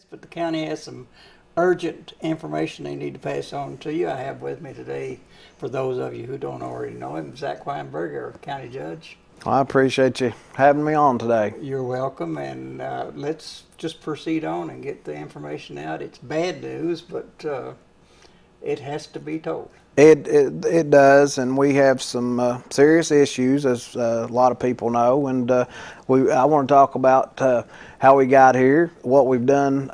But the county has some urgent information they need to pass on to you. I have with me today, for those of you who don't already know him, Zach Weinberg, our county judge. I appreciate you having me on today. You're welcome, and let's just proceed on and get the information out. It's bad news, but it has to be told. It does, and we have some serious issues, as a lot of people know. And I want to talk about how we got here, what we've done,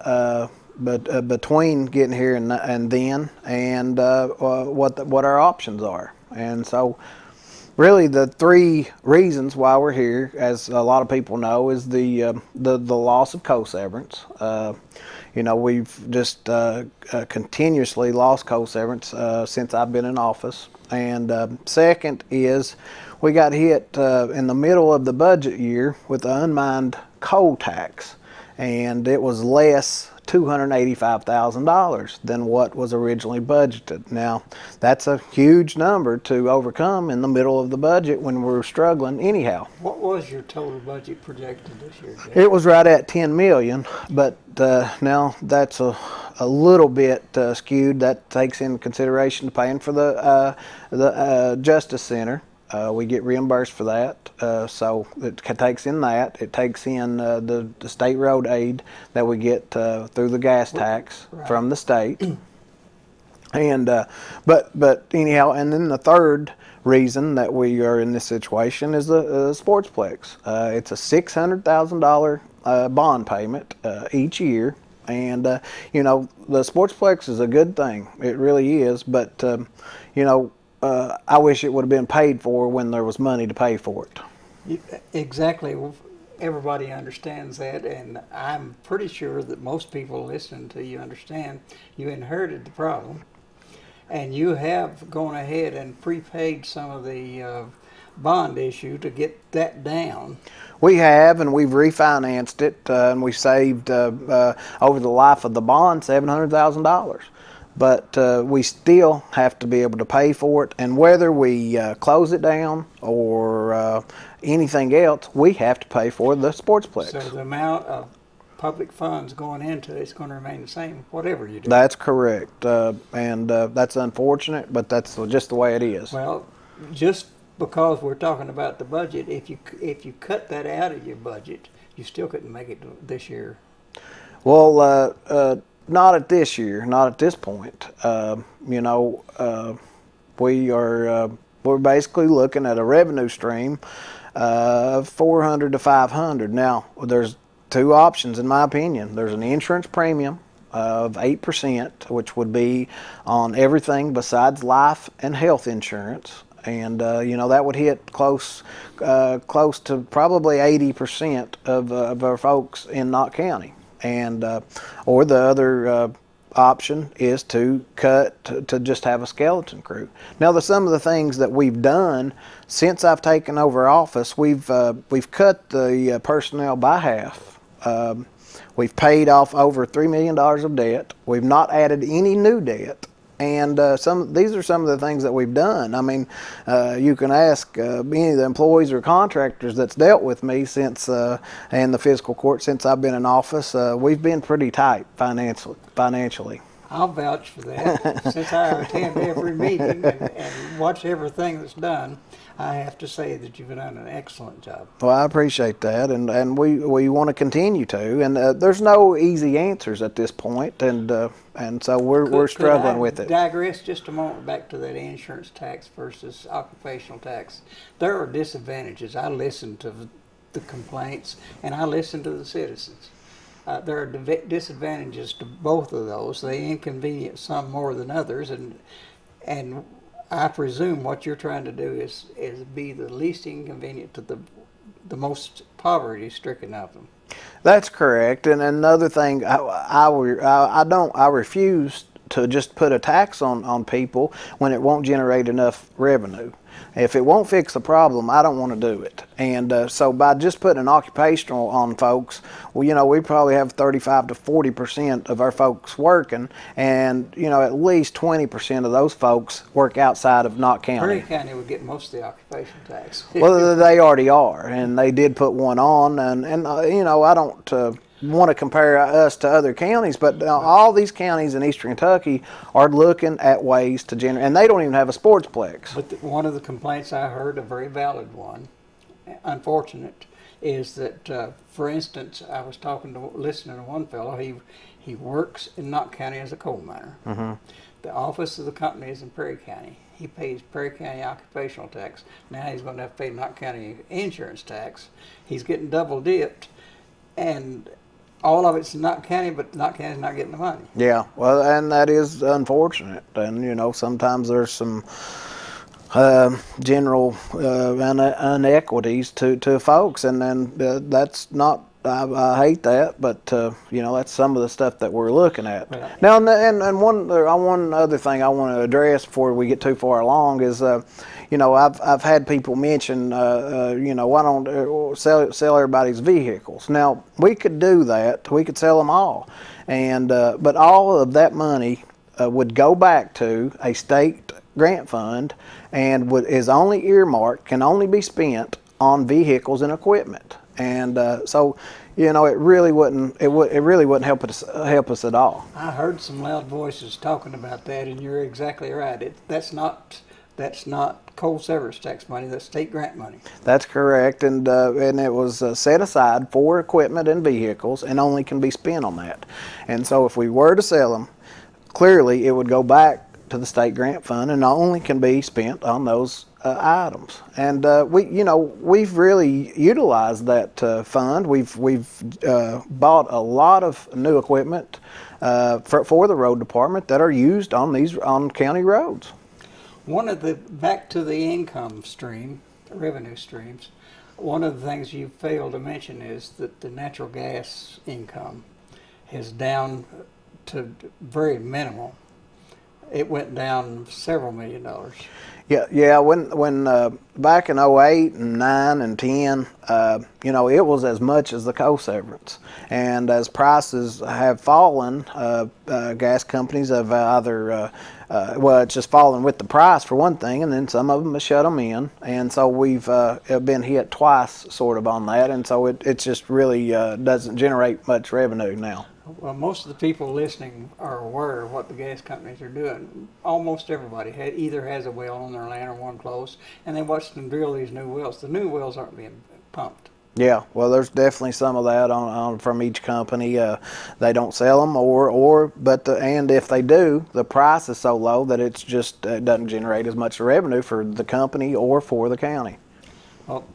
but between getting here and then, and what our options are. And so, really, the three reasons why we're here, as a lot of people know, is the loss of co-severance. We've just continuously lost co-severance since I've been in office. And second is we got hit in the middle of the budget year with the unmined coal tax, and it was less $285,000 than what was originally budgeted. Now, that's a huge number to overcome in the middle of the budget when we're struggling anyhow. What was your total budget projected this year, Jeff? It was right at $10 million, but now that's a little bit skewed. That takes into consideration paying for the Justice Center. We get reimbursed for that, so it takes in that. It takes in the state road aid that we get through the gas tax from the state. And but anyhow, and then the third reason that we are in this situation is the Sportsplex. It's a $600,000 bond payment each year. And the Sportsplex is a good thing. It really is. But I wish it would have been paid for when there was money to pay for it. Exactly. Everybody understands that, and I'm pretty sure that most people listening to you understand you inherited the problem, and you have gone ahead and prepaid some of the bond issue to get that down. We have, and we've refinanced it, and we saved over the life of the bond $700,000. But we still have to be able to pay for it, and whether we close it down or anything else, we have to pay for the Sportsplex. So the amount of public funds going into it's going to remain the same, whatever you do. That's correct, and that's unfortunate, but that's just the way it is. Well, just because we're talking about the budget, if you cut that out of your budget, you still couldn't make it this year. Well, not at this year, not at this point. We're basically looking at a revenue stream of 400 to 500. Now, there's two options in my opinion. There's an insurance premium of 8%, which would be on everything besides life and health insurance. And that would hit close to probably 80% of our folks in Knott County. And or the other option is to cut to just have a skeleton crew. Now, some of the things that we've done since I've taken over office, we've cut the personnel by half. We've paid off over $3 million of debt. We've not added any new debt. And these are some of the things that we've done. I mean, you can ask any of the employees or contractors that's dealt with me since, and the fiscal court since I've been in office. We've been pretty tight financially. I'll vouch for that. Since I attend every meeting and watch everything that's done, I have to say that you've done an excellent job. Well, I appreciate that, and we want to continue to. And there's no easy answers at this point, and so we're struggling with it. Digress just a moment back to that insurance tax versus occupational tax. There are disadvantages. I listen to the complaints, and I listen to the citizens. There are disadvantages to both of those. They inconvenience some more than others, and I presume what you're trying to do is be the least inconvenient to the most poverty-stricken of them. That's correct. And another thing, I refuse to just put a tax on people when it won't generate enough revenue. If it won't fix the problem, I don't want to do it. And so by just putting an occupational on folks, well, we probably have 35 to 40% of our folks working, and at least 20% of those folks work outside of Knott County. Perry County would get most of the occupational tax. Well, they already are, and they did put one on, and I don't. want to compare us to other counties, but all these counties in Eastern Kentucky are looking at ways to generate, and they don't even have a sportsplex. But one of the complaints I heard, a very valid one, unfortunate, is that, for instance, I was listening to one fellow. He works in Knott County as a coal miner. Mm-hmm. The office of the company is in Perry County. He pays Perry County occupational tax. Now he's going to have to pay Knott County insurance tax. He's getting double dipped, and all of it's in Knott County, but Knott County's not getting the money. Yeah, well, and that is unfortunate. And you know, sometimes there's some general inequities to folks, and then that's not. I hate that, but you know, that's some of the stuff that we're looking at. Well, Now, and one other thing I want to address before we get too far along is, you know, I've had people mention, you know, why don't sell everybody's vehicles? Now, we could do that. We could sell them all, and but all of that money would go back to a state grant fund, and is only earmarked, can only be spent on vehicles and equipment. And so, you know, it really wouldn't help us at all. I heard some loud voices talking about that, and you're exactly right. That's not coal severance tax money. That's state grant money. That's correct, and it was set aside for equipment and vehicles, and only can be spent on that. And so, if we were to sell them, clearly it would go back to the state grant fund, and only can be spent on those items. And we've really utilized that fund. We've bought a lot of new equipment for the road department that are used on county roads. Back to the income stream, revenue streams. One of the things you failed to mention is that the natural gas income is down to very minimal. It went down several $1 million. Yeah. When back in 08 and 9 and 10, you know, it was as much as the coal severance. And as prices have fallen, gas companies have either well, it's just fallen with the price for one thing, and then some of them have shut them in. And so we've been hit twice, sort of, on that. And so it just really doesn't generate much revenue now. Well, most of the people listening are aware of what the gas companies are doing. Almost everybody either has a well on their land or one close, and they watch them drill these new wells. The new wells aren't being pumped. Yeah, well, there's definitely some of that on from each company. They don't sell them, and if they do, the price is so low that it doesn't generate as much revenue for the company or for the county. Well,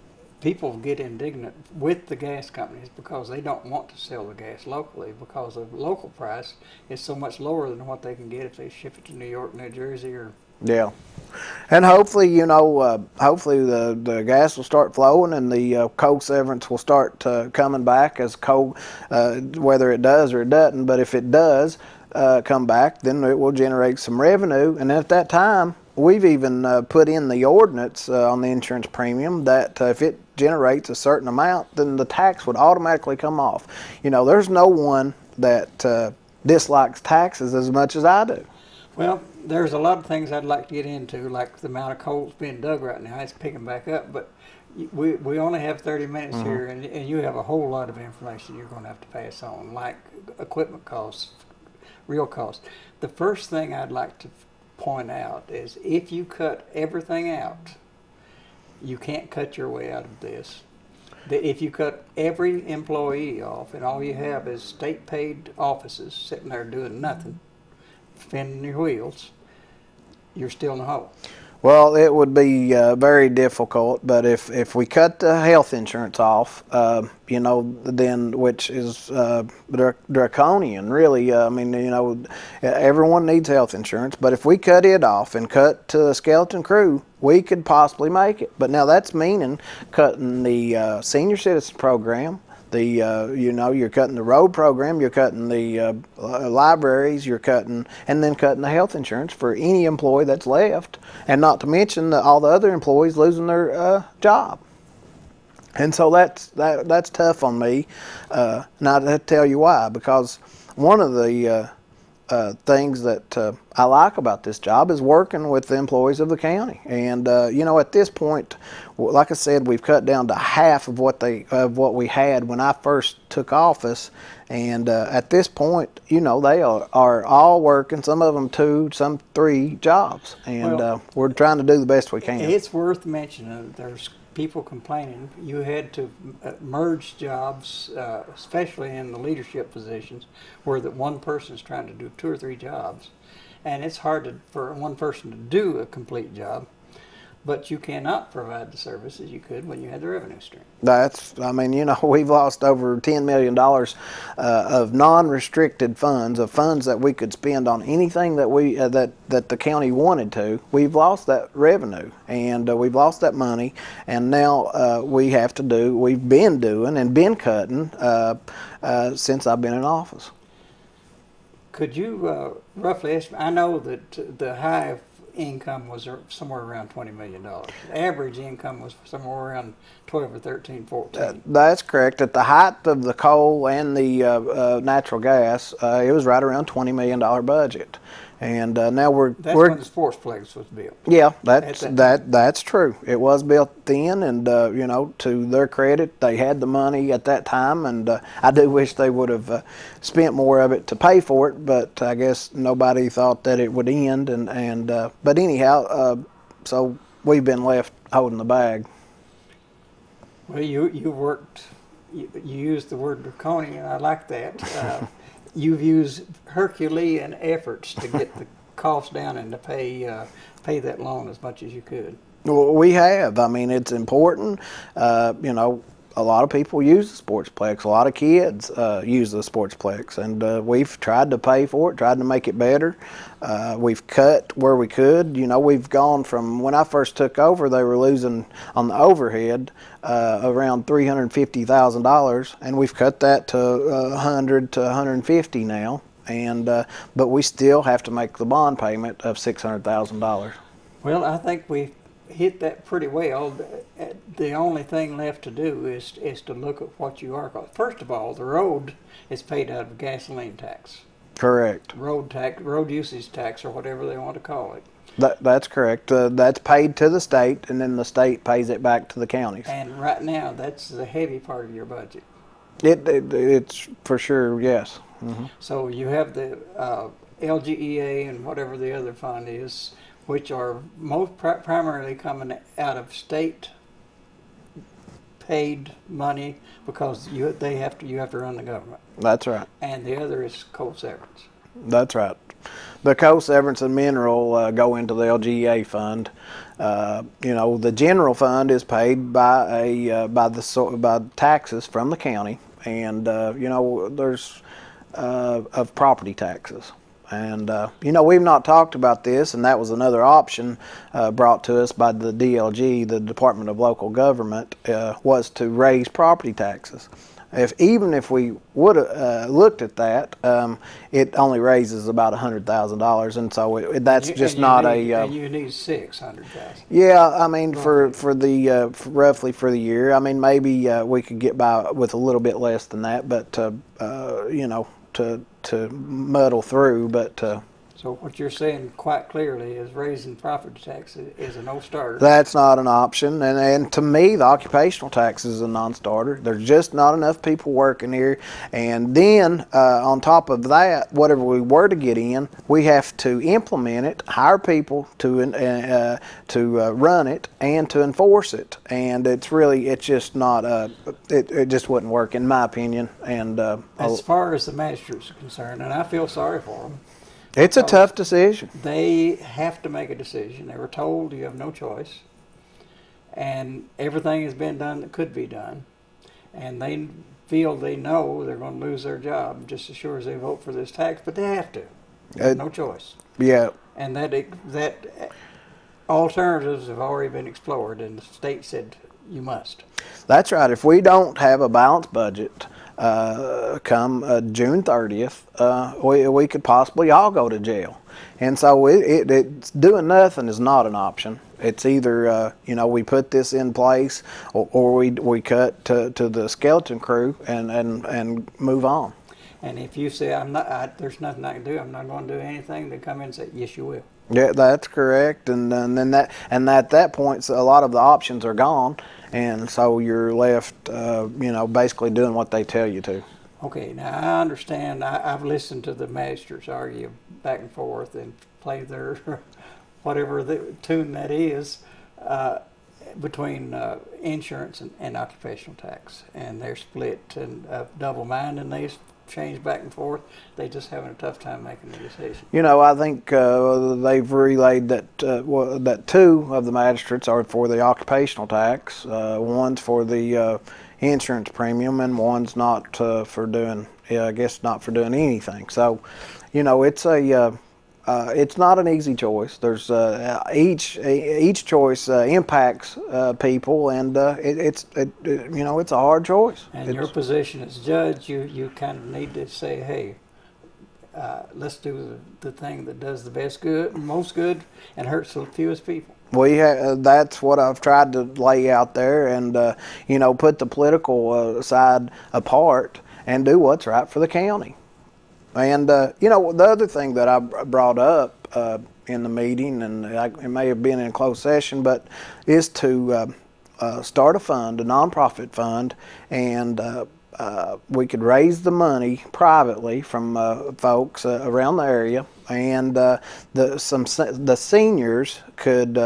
people get indignant with the gas companies because they don't want to sell the gas locally, because the local price is so much lower than what they can get if they ship it to New York, New Jersey, or... Yeah, and hopefully, you know, the gas will start flowing, and the coal severance will start coming back as coal, whether it does or it doesn't. But if it does come back, then it will generate some revenue, and at that time, we've even put in the ordinance on the insurance premium that if it generates a certain amount, then the tax would automatically come off. You know, there's no one that dislikes taxes as much as I do. Well, there's a lot of things I'd like to get into, like the amount of coal that's being dug right now. It's picking back up, but we only have 30 minutes here, and you have a whole lot of information you're going to have to pass on, like equipment costs, real costs. The first thing I'd like to point out is if you cut everything out, you can't cut your way out of this. That if you cut every employee off and all you have is state paid offices sitting there doing nothing, spinning your wheels, you're still in the hole. Well, it would be very difficult, but if we cut the health insurance off, you know, then, which is draconian, really. I mean, you know, everyone needs health insurance, but if we cut it off and cut to the skeleton crew, we could possibly make it. But now that's meaning cutting the senior citizen program, you know, you're cutting the road program, you're cutting the libraries, you're cutting, and then cutting the health insurance for any employee that's left, and not to mention all the other employees losing their job. And so that's tough on me, and I'll tell you why. Because one of the things that I like about this job is working with the employees of the county. And at this point, like I said, we've cut down to half of what we had when I first took office. And at this point, they are all working. Some of them 2, some 3 jobs, and we're trying to do the best we can. It's worth mentioning that there's people complaining you had to merge jobs, especially in the leadership positions, where that one person's trying to do 2 or 3 jobs, and it's hard for one person to do a complete job. But you cannot provide the services you could when you had the revenue stream. We've lost over $10 million of non-restricted funds, of funds that we could spend on anything that that the county wanted to. We've lost that revenue, and we've lost that money, and now we've been doing and been cutting since I've been in office. Could you roughly estimate? I know that the high income was somewhere around $20 million. The average income was somewhere around 12 or 13, 14. That's correct. At the height of the coal and the natural gas, it was right around $20 million budget. And now that's when the sportsplex was built. Yeah, that's true. It was built then, and to their credit, they had the money at that time, and I do wish they would have spent more of it to pay for it. But I guess nobody thought that it would end, but anyhow, so we've been left holding the bag. Well, you worked. You used the word draconian. I like that. You've used Herculean efforts to get the cost down and to pay that loan as much as you could. Well, we have. I mean, it's important. A lot of people use the sportsplex. A lot of kids use the sportsplex, and we've tried to pay for it, tried to make it better. We've cut where we could. We've gone from when I first took over, they were losing on the overhead around $350,000, and we've cut that to $100 to $150 now. And but we still have to make the bond payment of $600,000. Well, I think we hit that pretty well. The only thing left to do is to look at what you are. First of all, the road is paid out of gasoline tax. Correct. Road usage tax, or whatever they want to call it. That's correct. That's paid to the state, and then the state pays it back to the counties. And right now, that's the heavy part of your budget. It's for sure, yes. Mm-hmm. So you have the LGEA and whatever the other fund is, which are most primarily coming out of state paid money because you have to run the government. That's right. And the other is coal severance. That's right. The coal severance and mineral go into the LGEA fund. The general fund is paid by taxes from the county, and there's of property taxes. And we've not talked about this, and that was another option brought to us by the DLG, the Department of Local Government, was to raise property taxes. Even if we would have looked at that, it only raises about $100,000, and so that's just not a. And you need $600,000. Yeah, I mean roughly for the year. I mean, maybe we could get by with a little bit less than that, but to muddle through, but. So what you're saying quite clearly is raising property tax is a no-starter. That's not an option, and to me, the occupational tax is a non-starter. There's just not enough people working here, and then on top of that, whatever we were to get in, we have to implement it, hire people to run it, and to enforce it. And it's just not it just wouldn't work in my opinion. And as far as the magistrates are concerned, and I feel sorry for them. It's a tough decision. They have to make a decision. They were told you have no choice, and everything has been done that could be done, and they feel they know they're going to lose their job just as sure as they vote for this tax, but they have to. There's no choice. Yeah. And that alternatives have already been explored, and the state said you must. That's right. If we don't have a balanced budget come June 30th, we could possibly all go to jail. And so it's doing nothing is not an option. It's either we put this in place, or we cut to the skeleton crew and move on. And if you say I'm not, there's nothing I can do, I'm not going to do anything, they come in and say, yes, you will. Yeah, that's correct. And then at that point, so a lot of the options are gone, and so you're left, basically doing what they tell you to. Okay, now I understand. I've listened to the magistrates argue back and forth and play their whatever the tune that is between insurance and occupational tax, and they're split and double mind, and they change back and forth. They just having a tough time making a decision. I think they've relayed that that two of the magistrates are for the occupational tax, one's for the insurance premium, and one's not for doing, I guess, not for doing anything. So, it's not an easy choice. There's each choice impacts people, and it's a hard choice. And your position as judge, you kind of need to say, hey, let's do the thing that does the most good, and hurts the fewest people. That's what I've tried to lay out there, and put the political side apart and do what's right for the county. And the other thing that I brought up in the meeting, and it may have been in closed session, but is to start a fund, a nonprofit fund, and we could raise the money privately from folks around the area, and the seniors could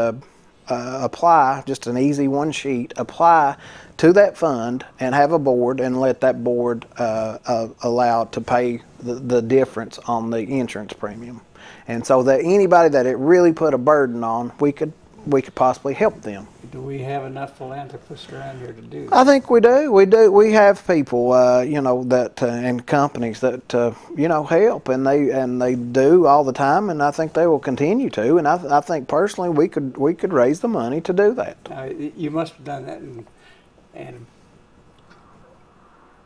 apply, just an easy one sheet, apply to that fund and have a board, and let that board allow to pay the difference on the insurance premium. And so that anybody that it really put a burden on, we could possibly help them. Do we have enough philanthropists around here to do that? I think we do. We have people, that and companies that help, and they do all the time, and I think they will continue to. And I think personally we could raise the money to do that. You must have done that in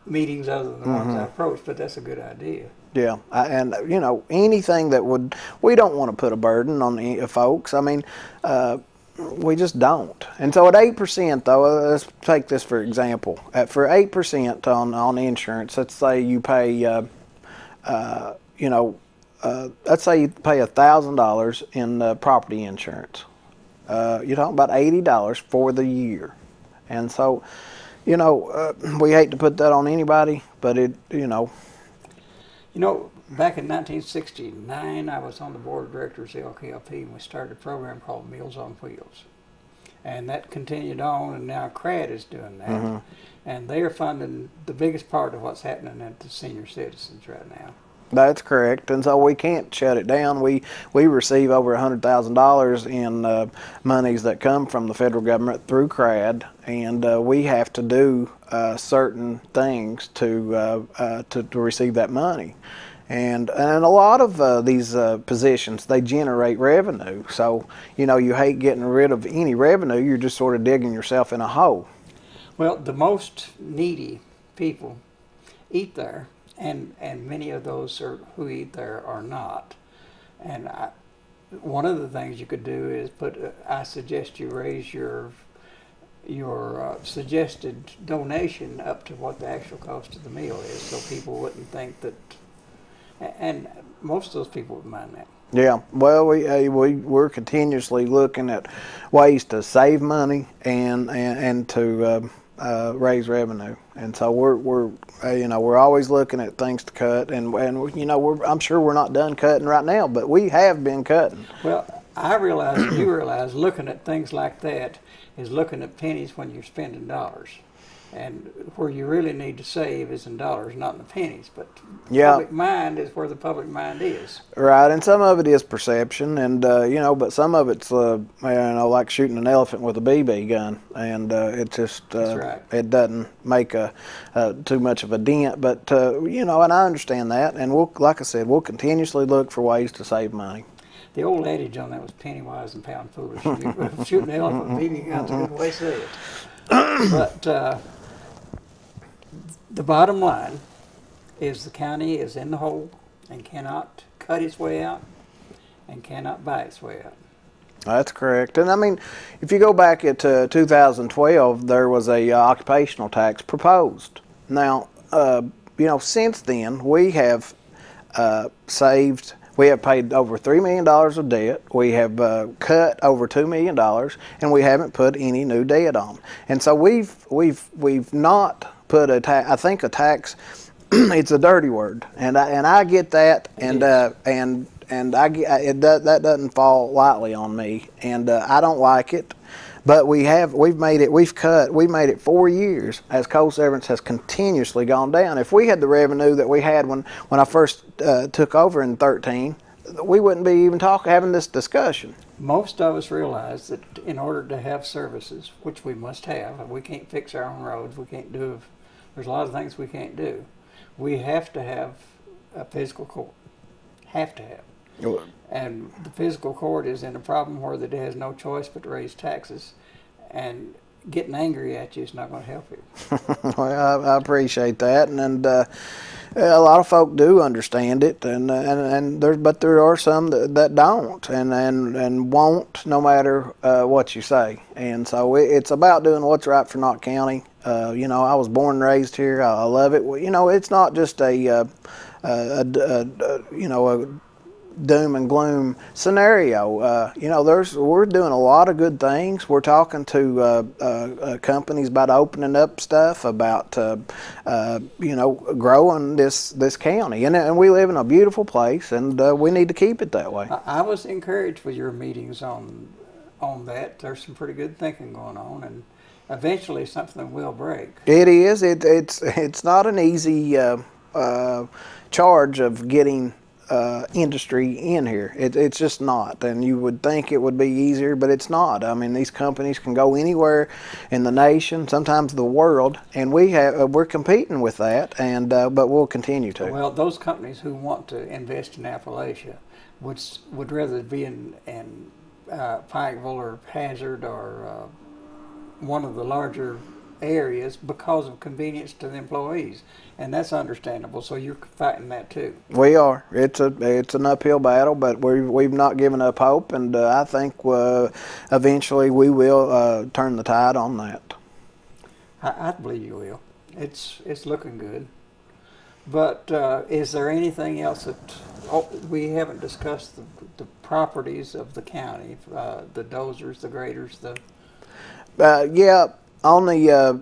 meetings other than the ones I approached, but that's a good idea. Yeah, anything that we don't want to put a burden on the folks. I mean, we just don't. And so at 8%, though, let's take this for example. For 8% on insurance, let's say you pay, let's say you pay $1,000 in property insurance. You're talking about $80 for the year. And so, we hate to put that on anybody, but back in 1969, I was on the board of directors of the LKLP, and we started a program called Meals on Wheels. And that continued on, and now CRAD is doing that. And they are funding the biggest part of what's happening at the senior citizens right now. That's correct, and so we can't shut it down. We receive over $100,000 in monies that come from the federal government through CRAD, and we have to do certain things to receive that money. And a lot of these positions, they generate revenue. So you hate getting rid of any revenue. You're just sort of digging yourself in a hole. Well, the most needy people eat there. And many of those who eat there are not. And one of the things you could do is I suggest you raise your suggested donation up to what the actual cost of the meal is, so people wouldn't think that. And most of those people would mind that. Yeah, well, we're continuously looking at ways to save money and to raise revenue, and so we're always looking at things to cut, and I'm sure we're not done cutting right now, but we have been cutting. Well, I realize, and you realize, looking at things like that is looking at pennies when you're spending dollars. And where you really need to save is in dollars, not in the pennies. But public mind is where the public mind is. Right, and some of it is perception, and but some of it's like shooting an elephant with a BB gun, and it just it doesn't make too much of a dent. But and I understand that, and like I said, we'll continuously look for ways to save money. The old adage on that was penny wise and pound foolish. Shooting an elephant with a BB gun's a good way to say it. But the bottom line is the county is in the hole and cannot cut its way out and cannot buy its way out. That's correct. And I mean, if you go back at 2012, there was a occupational tax proposed. Now, since then we have saved. We have paid over $3 million of debt. We have cut over $2 million, and we haven't put any new debt on. And so we've not put a tax. I think a tax. It's a dirty word, and I get that, and that doesn't fall lightly on me, and I don't like it. But we made it 4 years as coal severance has continuously gone down. If we had the revenue that we had when I first took over in 2013, we wouldn't be even having this discussion. Most of us realize that in order to have services, which we must have, we can't fix our own roads, there's a lot of things we can't do. We have to have a physical court. Have to have. And the physical court is in a problem where it has no choice but to raise taxes, and getting angry at you is not going to help you. Well, I appreciate that, and a lot of folk do understand it, but there are some that don't and won't, no matter what you say. And so it's about doing what's right for Knott County. I was born and raised here. I love it. It's not just a doom and gloom scenario. We're doing a lot of good things. We're talking to companies about opening up stuff, about growing this county, and we live in a beautiful place, and we need to keep it that way. I was encouraged with your meetings on that. There's some pretty good thinking going on, and eventually something will break. It is. It's not an easy charge of getting industry in here. It's just not, and you would think it would be easier, but it's not. I mean, these companies can go anywhere in the nation, sometimes the world, and we're competing with that, and but we'll continue to. Well, those companies who want to invest in Appalachia would rather be in Pikeville or Hazard or one of the larger areas because of convenience to the employees, and that's understandable. So you're fighting that too. We are. It's an uphill battle, but we've not given up hope, and I think eventually we will turn the tide on that. I believe you will. It's looking good. But is there anything else that we haven't discussed? The properties of the county, the dozers, the graders, yeah.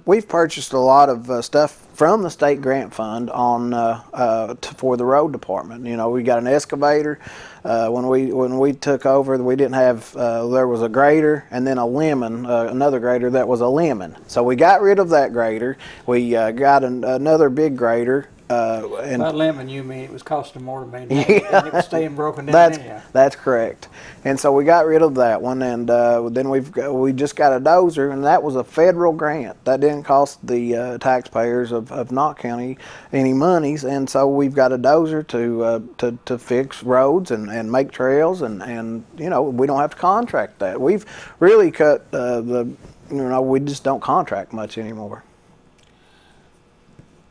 We've purchased a lot of stuff from the state grant fund for the road department. We got an excavator. When we took over, we didn't have. There was a grader and then another grader that was a lemon. So we got rid of that grader. We got another big grader. By lemon, you mean it was costing more to maintain, yeah. And it was staying broken down anyhow. That's correct. And so we got rid of that one, and then we just got a dozer, and that was a federal grant. That didn't cost the taxpayers of Knott County any monies, and so we've got a dozer to fix roads and make trails, and we don't have to contract that. We've really cut we just don't contract much anymore.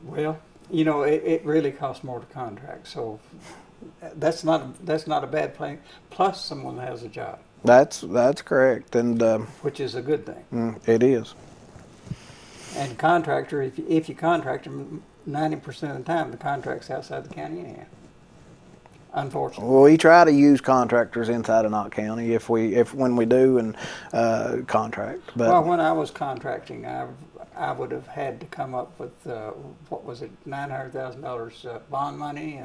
Well, it really costs more to contract, so that's not a bad plan. Plus, someone has a job. That's correct, and which is a good thing. It is. And contractor, if you contract them, 90% of the time the contract's outside the county anyhow. Unfortunately. Well, we try to use contractors inside of Knott County when we do and contract. But well, when I was contracting, I would have had to come up with what was it, $900,000 bond money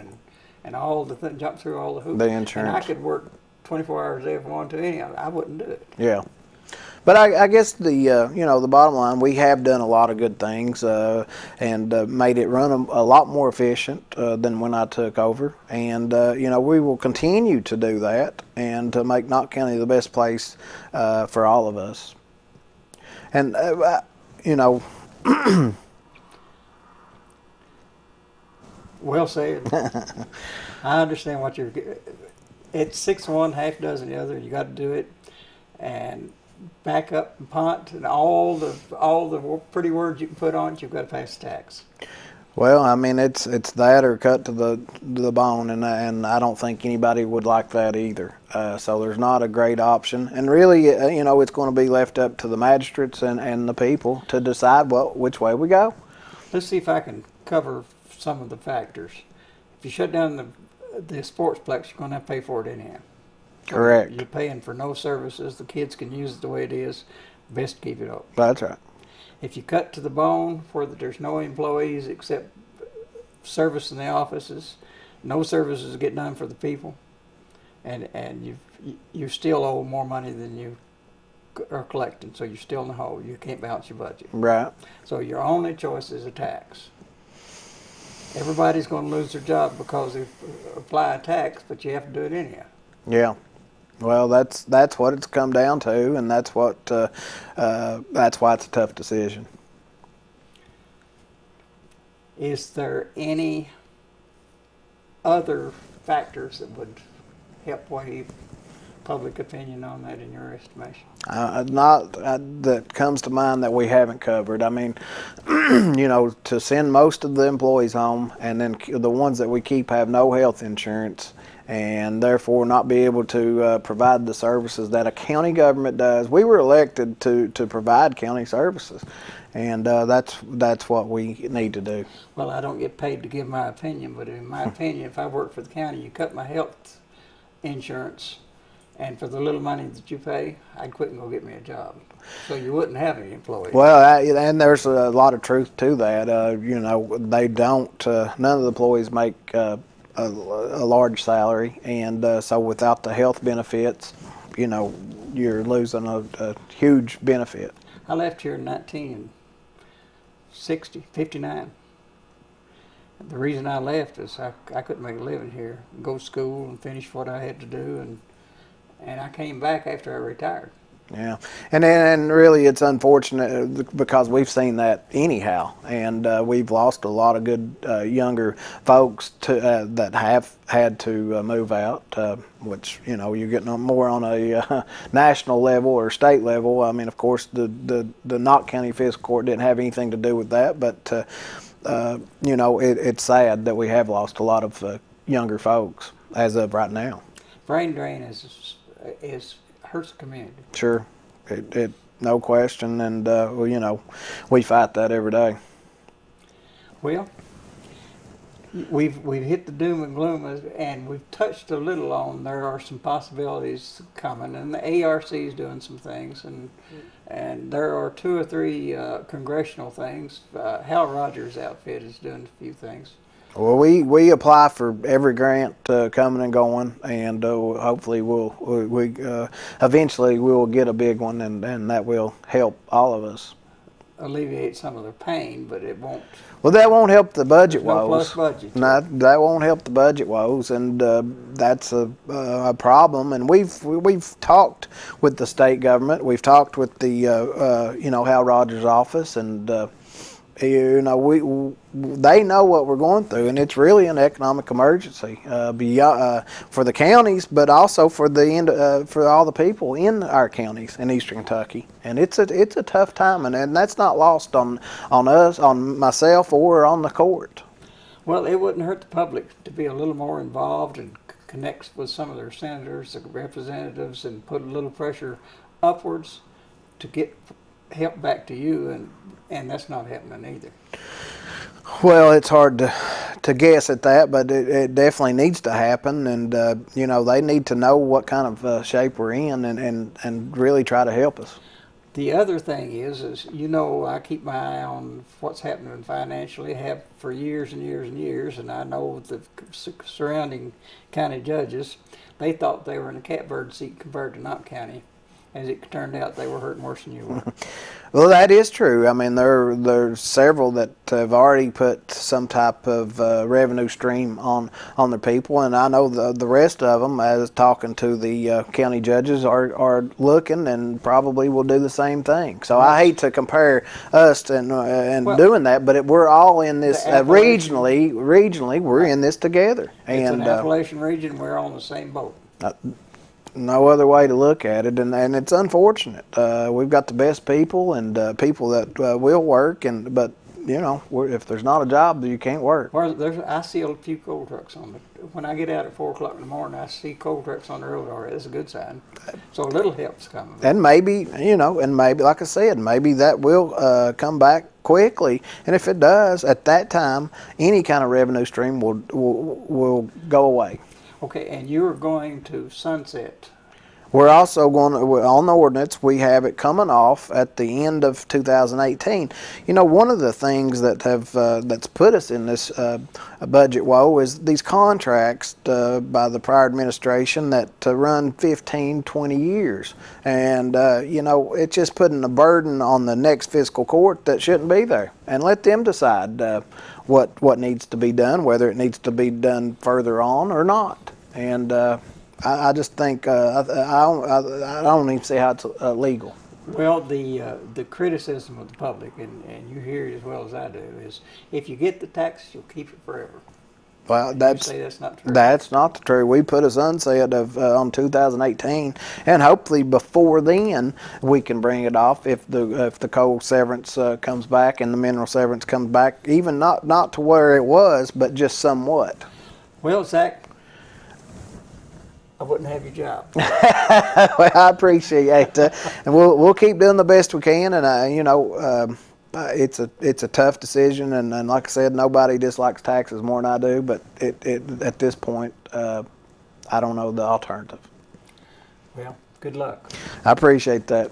and all the jump through all the hoops. The insurance. And I could work 24 hours a day if I wanted to. Anyhow, I wouldn't do it. Yeah. But I guess the bottom line, we have done a lot of good things and made it run a lot more efficient than when I took over, and we will continue to do that and to make Knott County the best place for all of us. And well said. I understand what you're. It's 6 one, half dozen the other. You got to do it, and back up and punt and all the pretty words you can put on it. You've got to pass the tax. Well, I mean, it's that or cut to the bone, and I don't think anybody would like that either. So there's not a great option, and really, it's going to be left up to the magistrates and the people to decide which way we go. Let's see if I can cover some of the factors. If you shut down the sportsplex, you're going to have to pay for it anyhow. Correct. You're paying for no services. The kids can use it the way it is. Best to keep it open. That's right. If you cut to the bone where there's no employees except service in the offices, no services get done for the people, and you still owe more money than you are collecting, so you're still in the hole. You can't balance your budget. Right. So your only choice is a tax. Everybody's going to lose their job because they apply a tax, but you have to do it anyhow. Yeah. Well, that's what it's come down to, and that's why it's a tough decision. Is there any other factors that would help weigh public opinion on that in your estimation? That comes to mind that we haven't covered. I mean, to send most of the employees home, and then the ones that we keep have no health insurance, and therefore not be able to provide the services that a county government does. We were elected to provide county services, and that's what we need to do. Well, I don't get paid to give my opinion, but in my opinion, if I work for the county, you cut my health insurance, and for the little money that you pay, I'd quit and go get me a job. So you wouldn't have any employees. Well, and there's a lot of truth to that. They don't. None of the employees make a large salary, and so without the health benefits, you're losing a huge benefit. I left here in 1959. The reason I left is I couldn't make a living here, go to school and finish what I had to do, and I came back after I retired. Yeah, and really it's unfortunate because we've seen that anyhow, and we've lost a lot of good younger folks that have had to move out, which you're getting more on a national level or state level. I mean, of course, the Knott County Fiscal Court didn't have anything to do with that, but it's sad that we have lost a lot of younger folks as of right now. Brain drain is hurts the community. Sure, it no question, and we fight that every day. Well, we've hit the doom and gloom, and we've touched a little on there are some possibilities coming, and the ARC is doing some things, and there are 2 or 3 congressional things. Hal Rogers' outfit is doing a few things. Well, we apply for every grant coming and going, and hopefully we eventually we'll get a big one, and that will help all of us. Alleviate some of their pain, but it won't. Well, that won't help the budget woes. No plus budget. No, that won't help the budget woes, and that's a problem. And we've talked with the state government. We've talked with the Hal Rogers' office, and they know what we're going through, and it's really an economic emergency for the counties, but also for all the people in our counties in Eastern Kentucky. And it's a tough time, and that's not lost on us, on myself, or on the court. Well, it wouldn't hurt the public to be a little more involved and connect with some of their senators, their representatives, and put a little pressure upwards to get help back to you, and that's not happening either. Well, it's hard to guess at that, but it definitely needs to happen, and they need to know what kind of shape we're in, and really try to help us. The other thing is I keep my eye on what's happening financially, have for years and years and years, and I know the surrounding county judges, they thought they were in a catbird seat compared to Knott County. As it turned out, they were hurting worse than you were. Well, that is true. I mean, there's several that have already put some type of revenue stream on their people, and I know the rest of them, as talking to the county judges, are looking and probably will do the same thing. So I hate to compare us and doing that, but we're all in this regionally. We're in this together. It's an Appalachian region. We're all in the same boat. No other way to look at it, and it's unfortunate. We've got the best people and people that will work, but you know, if there's not a job, you can't work. Or I see a few coal trucks on the. When I get out at 4 o'clock in the morning, I see coal trucks on the road already. That's a good sign. So a little help's coming. And maybe, you know, and maybe, like I said, maybe that will come back quickly. And if it does, at that time, any kind of revenue stream will go away. Okay, and you're going to sunset. We're also going to, on the ordinance, we have it coming off at the end of 2018. You know, one of the things that have that's put us in this budget woe is these contracts by the prior administration that run 15, 20 years. And, you know, it's just putting a burden on the next fiscal court that shouldn't be there. And let them decide what needs to be done, whether it needs to be done further on or not. And I just think I don't even see how it's legal. Well, the criticism of the public, and you hear it as well as I do, is if you get the taxes, you'll keep it forever. Well, You say that's not true. That's not the true. We put a sunset of on 2018, and hopefully before then we can bring it off if the coal severance comes back and the mineral severance comes back, even not to where it was, but just somewhat. Well, Zach, I wouldn't have your job. Well, I appreciate it, and we'll keep doing the best we can. And you know, it's a tough decision, and like I said, nobody dislikes taxes more than I do. But at this point, I don't know the alternative. Well, good luck. I appreciate that.